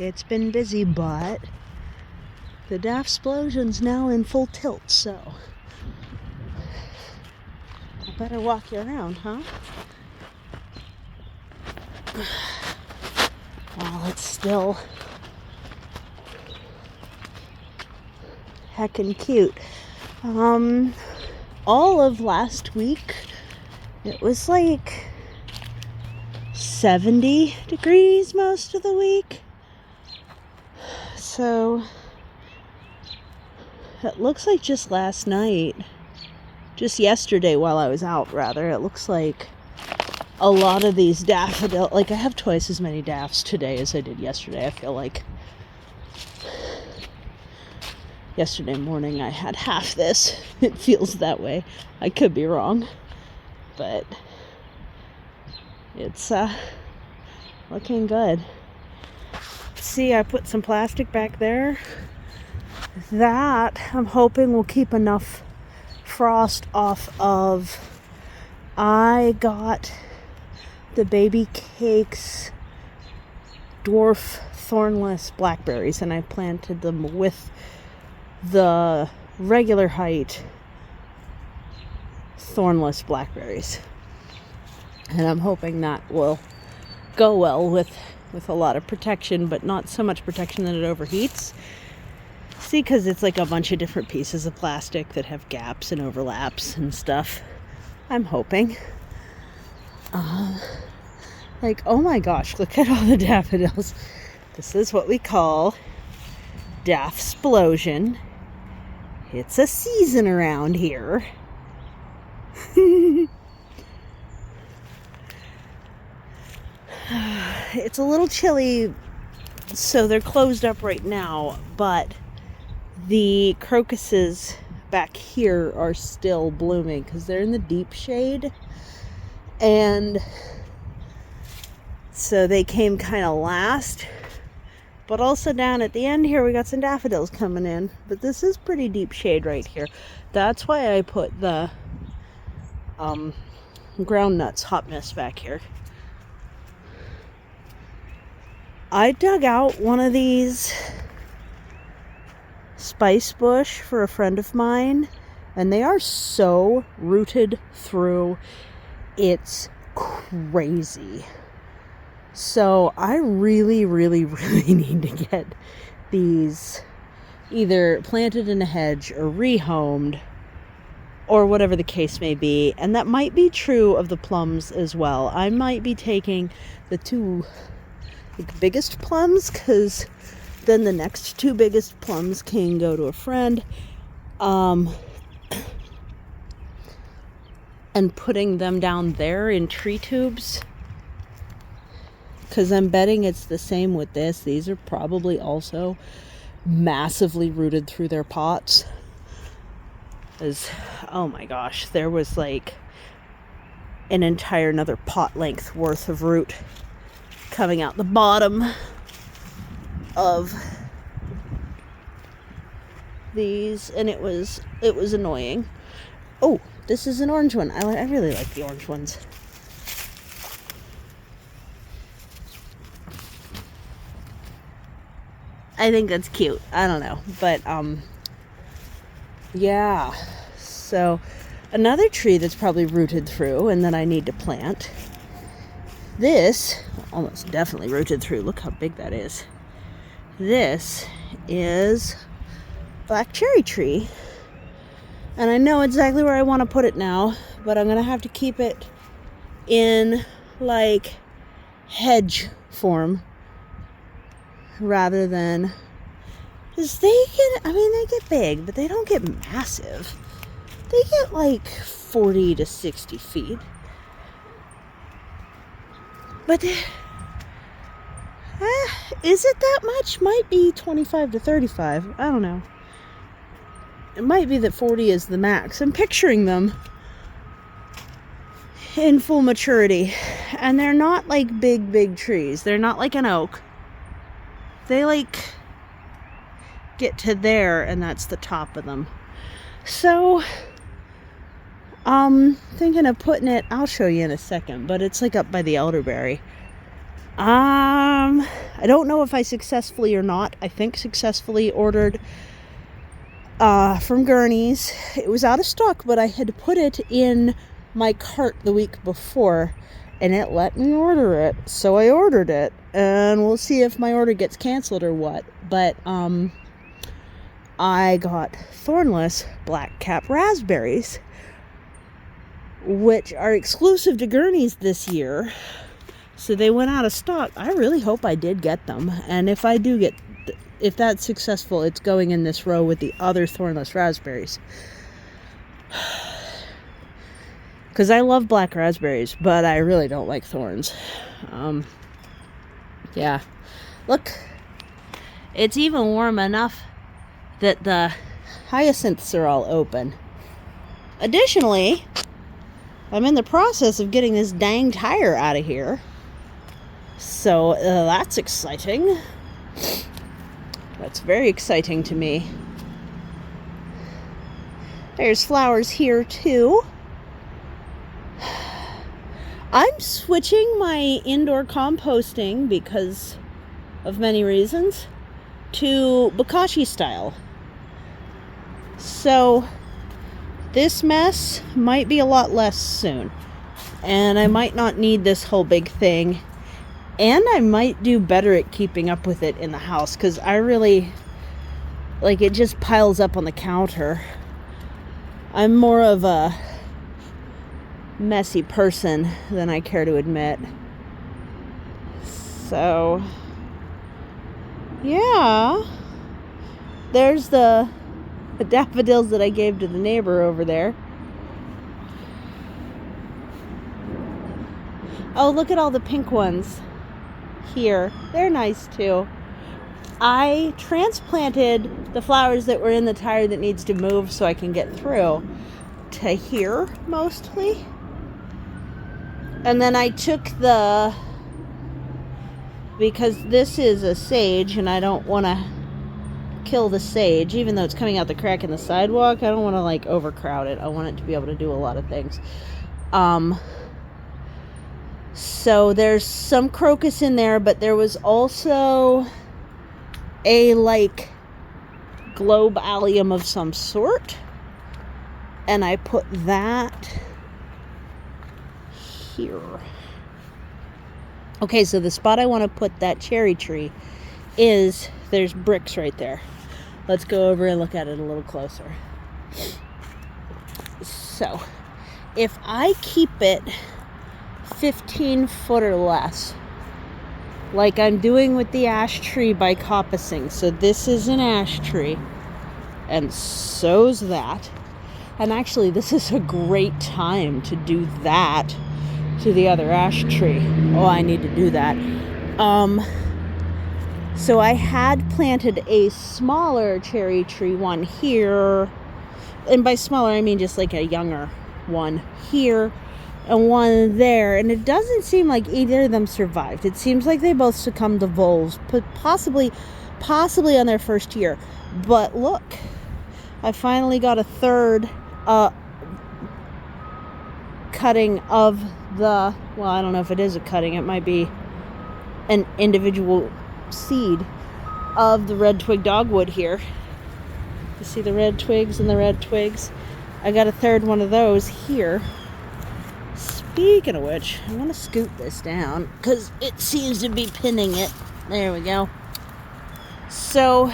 It's been busy, but the Daff-splosion's now in full tilt, so I better walk you around, huh? Well, it's still heckin' cute. All of last week, it was like 70 degrees most of the week. So it looks like just yesterday while I was out, rather, it looks like a lot of these daffodils, like I have twice as many daffs today as I did yesterday. I feel like yesterday morning I had half this. It feels that way. I could be wrong, but it's looking good. See, I put some plastic back there. That I'm hoping will keep enough frost off of. I got the Baby Cakes dwarf thornless blackberries, and I planted them with the regular height thornless blackberries, and I'm hoping that will go well with a lot of protection, but not so much protection that it overheats. See, because it's like a bunch of different pieces of plastic that have gaps and overlaps and stuff. I'm hoping. Like, oh my gosh, look at all the daffodils. This is what we call Daff-splosion. It's a season around here. It's a little chilly, so they're closed up right now, but the crocuses back here are still blooming because they're in the deep shade, and so they came kind of last. But also down at the end here we got some daffodils coming in, but this is pretty deep shade right here. That's why I put the ground nuts hot mist back here. I dug out one of these spice bush for a friend of mine, and they are so rooted through, it's crazy. So I really need to get these either planted in a hedge or rehomed, or whatever the case may be. And that might be true of the plums as well. I might be taking the two biggest plums, because then the next two biggest plums can go to a friend, and putting them down there in tree tubes, because I'm betting it's the same with this. These are probably also massively rooted through their pots. Oh my gosh, there was like an entire another pot length worth of root coming out the bottom of these, and it was annoying. Oh, this is an orange one. I really like the orange ones. I think that's cute. I don't know, but yeah. So another tree that's probably rooted through and that I need to plant. This almost definitely rooted through. Look how big that is. This is black cherry tree, and I know exactly where I want to put it now, but I'm gonna have to keep it in like hedge form rather than, because they get big, but they don't get massive. They get like 40 to 60 feet. But is it that much? Might be 25 to 35. I don't know. It might be that 40 is the max. I'm picturing them in full maturity. And they're not like big trees. They're not like an oak. They like get to there, and that's the top of them. So thinking of putting it, I'll show you in a second, but it's like up by the elderberry. I don't know if I successfully or not. I think successfully ordered from Gurney's. It was out of stock, but I had put it in my cart the week before, and it let me order it. So I ordered it, and we'll see if my order gets canceled or what. But I got thornless black cap raspberries, which are exclusive to Gurney's this year. So they went out of stock. I really hope I did get them. And if I do get, if that's successful, it's going in this row with the other thornless raspberries. Because I love black raspberries, but I really don't like thorns. Yeah. Look, it's even warm enough that the hyacinths are all open. Additionally, I'm in the process of getting this dang tire out of here. So that's exciting. That's very exciting to me. There's flowers here too. I'm switching my indoor composting because of many reasons to bokashi style. So this mess might be a lot less soon. And I might not need this whole big thing. And I might do better at keeping up with it in the house, because I really, like, it just piles up on the counter. I'm more of a messy person than I care to admit. So, yeah. There's the daffodils that I gave to the neighbor over there. Oh, look at all the pink ones here. They're nice too. I transplanted the flowers that were in the tire that needs to move so I can get through to here mostly. And then I took because this is a sage and I don't want to kill the sage, even though it's coming out the crack in the sidewalk. I don't want to like overcrowd it. I want it to be able to do a lot of things. So there's some crocus in there, but there was also a like globe allium of some sort, and I put that here. Okay, so the spot I want to put that cherry tree is, there's bricks right there. Let's go over and look at it a little closer. So if I keep it 15 foot or less, like I'm doing with the ash tree by coppicing. So this is an ash tree, and so's that. And actually, this is a great time to do that to the other ash tree. Oh, I need to do that. So I had planted a smaller cherry tree one here, and by smaller I mean just like a younger one here and one there, and it doesn't seem like either of them survived. It seems like they both succumbed to voles, possibly on their first year. But look, I finally got a third cutting of the, well, I don't know if it is a cutting, it might be an individual seed of the red twig dogwood here. You see the red twigs and the red twigs? I got a third one of those here. Speaking of which, I want to scoot this down because it seems to be pinning it. There we go. So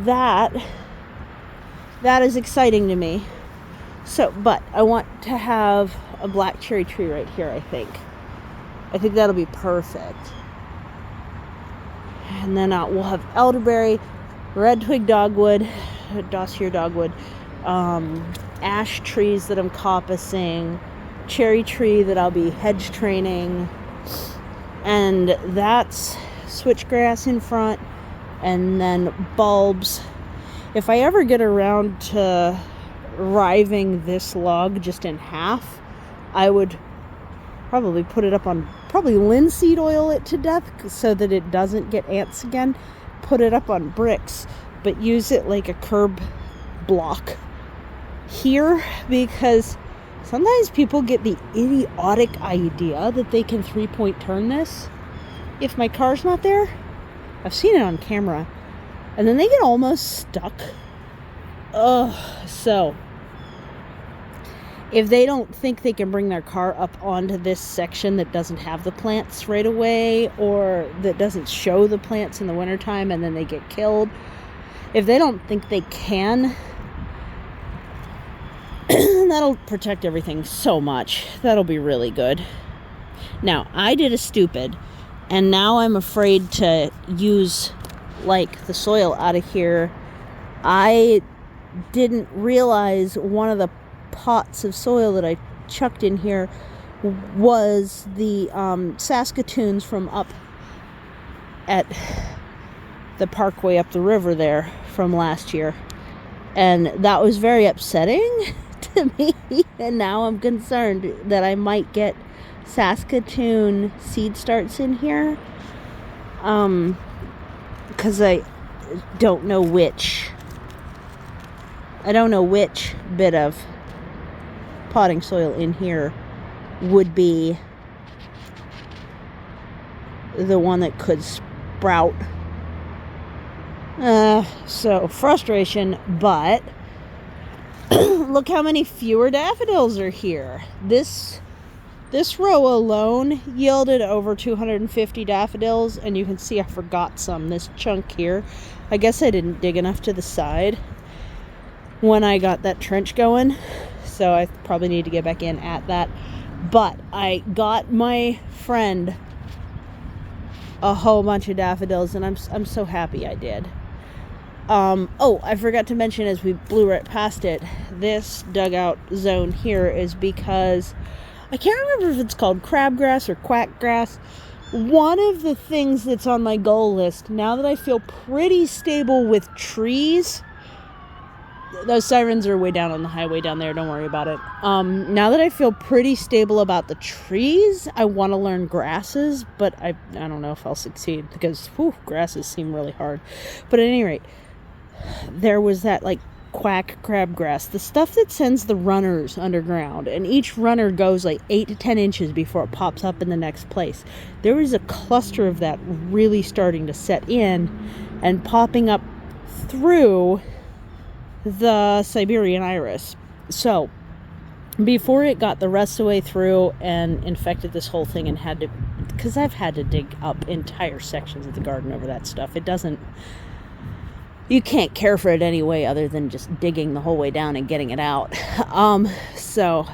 that is exciting to me. So, but I want to have a black cherry tree right here, I think. I think that'll be perfect. And then we'll have elderberry, red twig dogwood, dossier dogwood, ash trees that I'm coppicing, cherry tree that I'll be hedge training, and that's switchgrass in front, and then bulbs. If I ever get around to riving this log just in half, I would probably put it up on, probably linseed oil it to death so that it doesn't get ants again, put it up on bricks, but use it like a curb block here, because Sometimes people get the idiotic idea that they can 3-point turn this if my car's not there. I've seen it on camera. And then they get almost stuck. Ugh. So, if they don't think they can bring their car up onto this section that doesn't have the plants right away, or that doesn't show the plants in the wintertime and then they get killed, if they don't think they can, that'll protect everything so much. That'll be really good. Now, I did a stupid, and now I'm afraid to use, like, the soil out of here. I didn't realize one of the pots of soil that I chucked in here was the Saskatoons from up at the parkway up the river there from last year. And that was very upsetting to me. And now I'm concerned that I might get Saskatoon seed starts in here. Because I don't know which bit of potting soil in here would be the one that could sprout. So frustration, but look how many fewer daffodils are here. This row alone yielded over 250 daffodils, and you can see I forgot some. This chunk here, I guess I didn't dig enough to the side when I got that trench going, so I probably need to get back in at that. But I got my friend a whole bunch of daffodils, and I'm so happy I did. Oh, I forgot to mention as we blew right past it, this dugout zone here is because I can't remember if it's called crabgrass or quackgrass. One of the things that's on my goal list, now that I feel pretty stable with trees, those sirens are way down on the highway down there, don't worry about it. Now that I feel pretty stable about the trees, I want to learn grasses, but I don't know if I'll succeed because grasses seem really hard. But at any rate, there was that like quack crabgrass, the stuff that sends the runners underground, and each runner goes like 8 to 10 inches before it pops up in the next place. There was a cluster of that really starting to set in and popping up through the Siberian iris. So before it got the rest of the way through and infected this whole thing, and had to, because I've had to dig up entire sections of the garden over that stuff. You can't care for it anyway other than just digging the whole way down and getting it out. So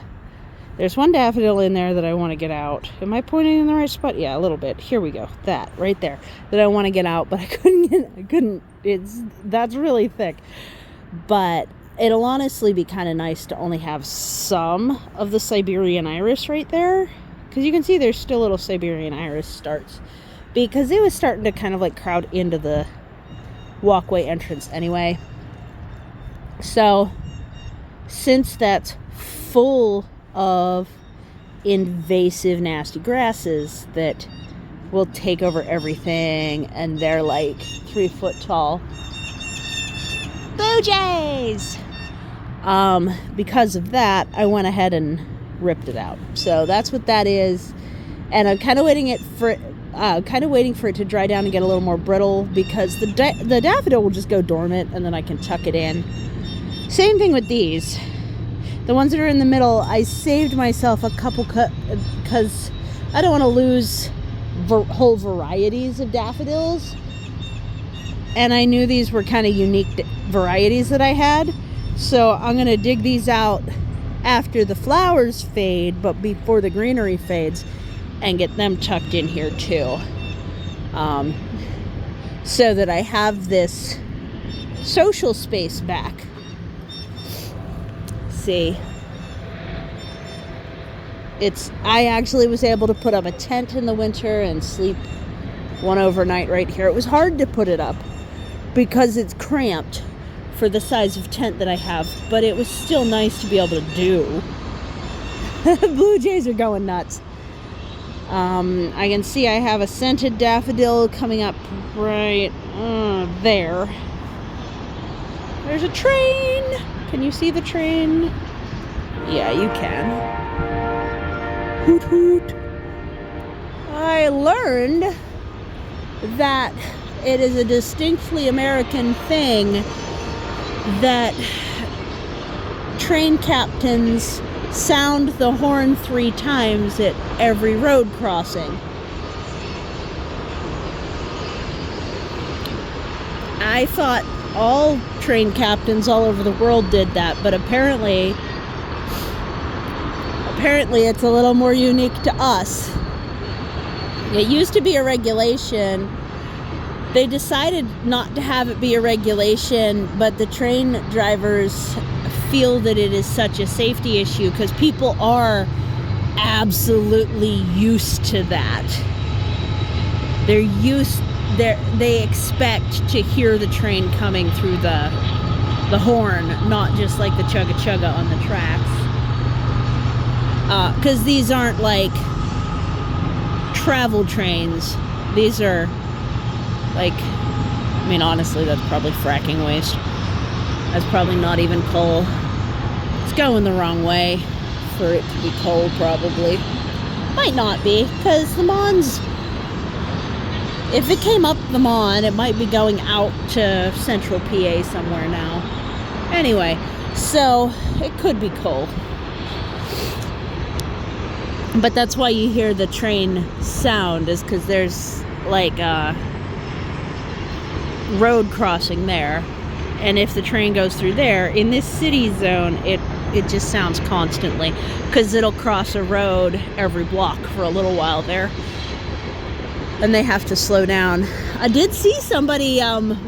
there's one daffodil in there that I want to get out. Am I pointing in the right spot? Yeah, a little bit. Here we go. That right there that I want to get out, but I couldn't. That's really thick. But it'll honestly be kind of nice to only have some of the Siberian iris right there, because you can see there's still little Siberian iris starts, because it was starting to kind of like crowd into the walkway entrance anyway. So since that's full of invasive nasty grasses that will take over everything, and they're like 3 foot tall blue jays, because of that, I went ahead and ripped it out. So that's what that is, and I'm kind of waiting for it to dry down and get a little more brittle, because the daffodil will just go dormant and then I can tuck it in. Same thing with these. The ones that are in the middle, I saved myself a couple because I don't want to lose whole varieties of daffodils. And I knew these were kind of unique varieties that I had. So I'm going to dig these out after the flowers fade, but before the greenery fades, and get them tucked in here too, so that I have this social space back. See, I actually was able to put up a tent in the winter and sleep one overnight right here. It was hard to put it up because it's cramped for the size of tent that I have, but it was still nice to be able to do. Blue jays are going nuts. I can see I have a scented daffodil coming up right there. There's a train. Can you see the train? Yeah, you can. Hoot hoot. I learned that it is a distinctly American thing that train captains sound the horn 3 times at every road crossing. I thought all train captains all over the world did that, but apparently it's a little more unique to us. It used to be a regulation. They decided not to have it be a regulation, but the train drivers feel that it is such a safety issue because people are absolutely used to that. They expect to hear the train coming through the horn, not just like the chugga chugga on the tracks. Because these aren't like travel trains. These are like, I mean, honestly, that's probably fracking waste. That's probably not even coal. It's going the wrong way for it to be coal, probably. Might not be, because the Mons, if it came up the Mon, it might be going out to central PA somewhere now. Anyway, so it could be coal. But that's why you hear the train sound, is because there's like a road crossing there. And if the train goes through there, in this city zone, it just sounds constantly, because it'll cross a road every block for a little while there. And they have to slow down. I did see somebody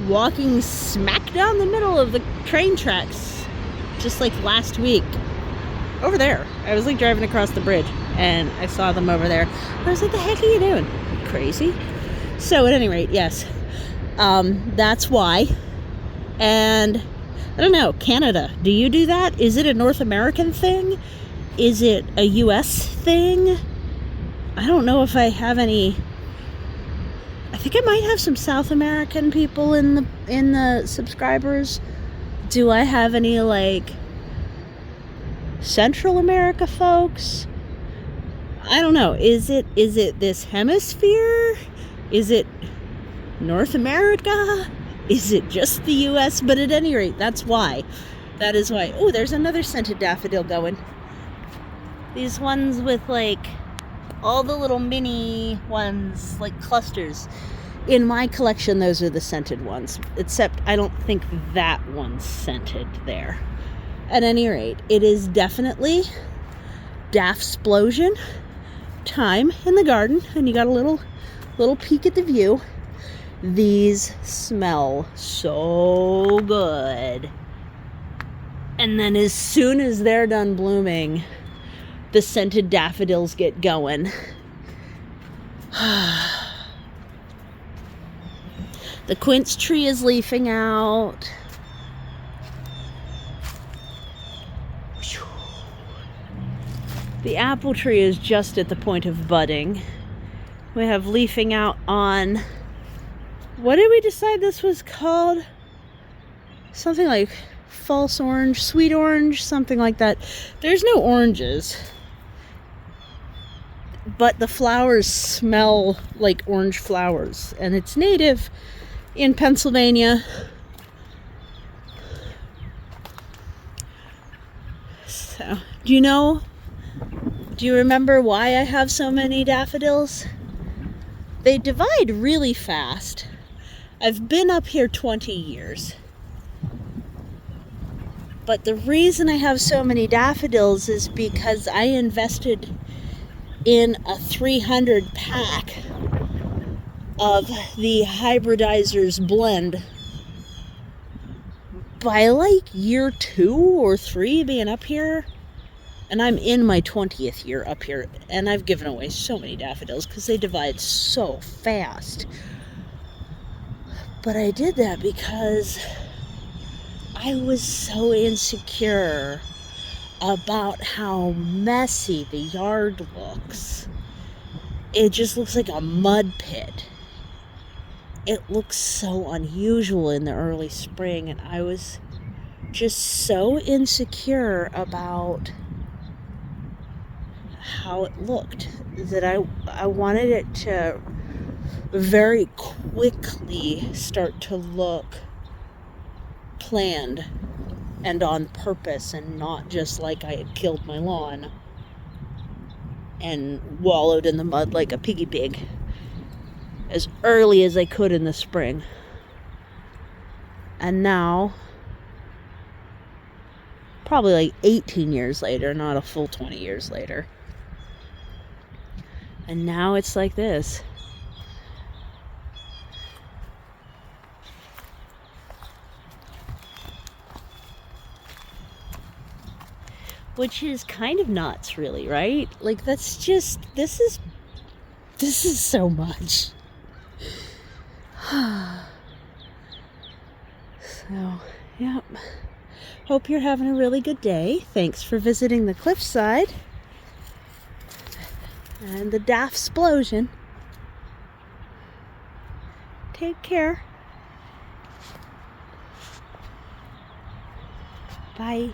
walking smack down the middle of the train tracks just like last week. Over there. I was like driving across the bridge and I saw them over there. I was like, the heck are you doing? Crazy. So at any rate, yes. That's why. And I don't know, Canada, do you do that? Is it a North American thing? Is it a US thing? I don't know if I have any. I think I might have some South American people in the subscribers. Do I have any like Central America folks? I don't know. Is it this hemisphere? Is it North America? Is it just the US? But at any rate, that's why. That is why. Oh, there's another scented daffodil going. These ones with like all the little mini ones, like clusters. In my collection, those are the scented ones. Except I don't think that one's scented there. At any rate, it is definitely Daff-splosion time in the garden. And you got a little peek at the view. These smell so good. And then as soon as they're done blooming, the scented daffodils get going. The quince tree is leafing out. The apple tree is just at the point of budding. We have leafing out on, what did we decide this was called? Something like false orange, sweet orange, something like that. There's no oranges, but the flowers smell like orange flowers, and it's native in Pennsylvania. So, do you remember why I have so many daffodils? They divide really fast. I've been up here 20 years. But the reason I have so many daffodils is because I invested in a 300 pack of the hybridizers blend by like year 2 or 3 being up here. And I'm in my 20th year up here, and I've given away so many daffodils because they divide so fast. But I did that because I was so insecure about how messy the yard looks. It just looks like a mud pit. It looks so unusual in the early spring, and I was just so insecure about how it looked. That I wanted it to very quickly start to look planned and on purpose, and not just like I had killed my lawn and wallowed in the mud like a piggy pig as early as I could in the spring. And now, probably like 18 years later, not a full 20 years later, and now it's like this. Which is kind of nuts, really, right? Like, that's just, this is so much. So, yep. Hope you're having a really good day. Thanks for visiting the cliffside and the Daff-splosion. Take care. Bye.